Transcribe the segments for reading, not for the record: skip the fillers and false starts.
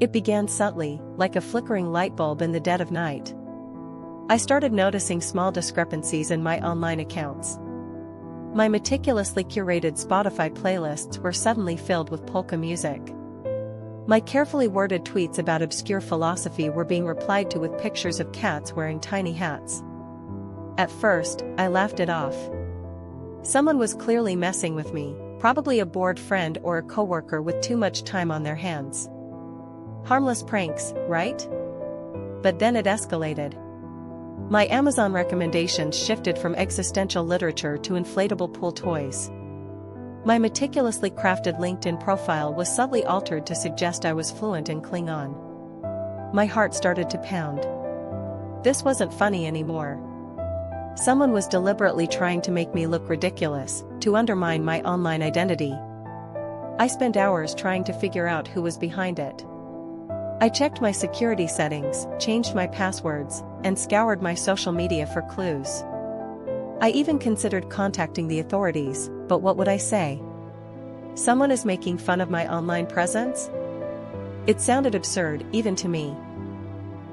It began subtly, like a flickering light bulb in the dead of night. I started noticing small discrepancies in my online accounts. My meticulously curated Spotify playlists were suddenly filled with polka music. My carefully worded tweets about obscure philosophy were being replied to with pictures of cats wearing tiny hats. At first, I laughed it off. Someone was clearly messing with me, probably a bored friend or a coworker with too much time on their hands. Harmless pranks, right? But then it escalated. My Amazon recommendations shifted from existential literature to inflatable pool toys. My meticulously crafted LinkedIn profile was subtly altered to suggest I was fluent in Klingon. My heart started to pound. This wasn't funny anymore. Someone was deliberately trying to make me look ridiculous, to undermine my online identity. I spent hours trying to figure out who was behind it. I checked my security settings, changed my passwords, and scoured my social media for clues. I even considered contacting the authorities, but what would I say? Someone is making fun of my online presence? It sounded absurd, even to me.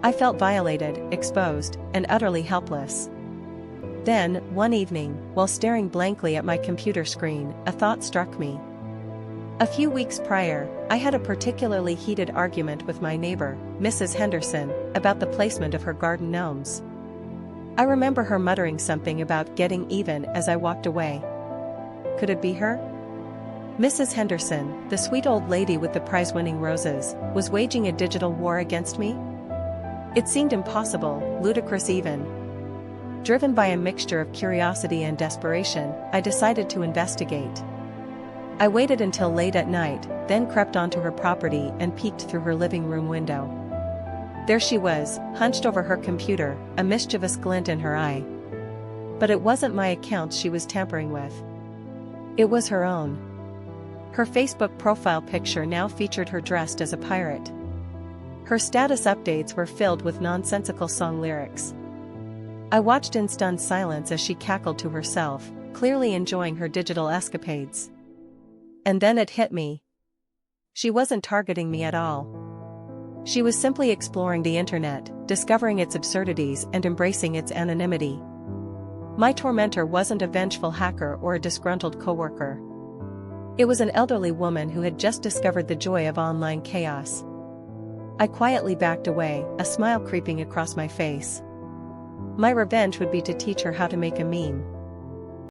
I felt violated, exposed, and utterly helpless. Then, one evening, while staring blankly at my computer screen, a thought struck me. A few weeks prior, I had a particularly heated argument with my neighbor, Mrs. Henderson, about the placement of her garden gnomes. I remember her muttering something about getting even as I walked away. Could it be her? Mrs. Henderson, the sweet old lady with the prize-winning roses, was waging a digital war against me? It seemed impossible, ludicrous even. Driven by a mixture of curiosity and desperation, I decided to investigate. I waited until late at night, then crept onto her property and peeked through her living room window. There she was, hunched over her computer, a mischievous glint in her eye. But it wasn't my accounts she was tampering with. It was her own. Her Facebook profile picture now featured her dressed as a pirate. Her status updates were filled with nonsensical song lyrics. I watched in stunned silence as she cackled to herself, clearly enjoying her digital escapades. And then it hit me. She wasn't targeting me at all. She was simply exploring the internet, discovering its absurdities and embracing its anonymity. My tormentor wasn't a vengeful hacker or a disgruntled coworker. It was an elderly woman who had just discovered the joy of online chaos. I quietly backed away, a smile creeping across my face. My revenge would be to teach her how to make a meme.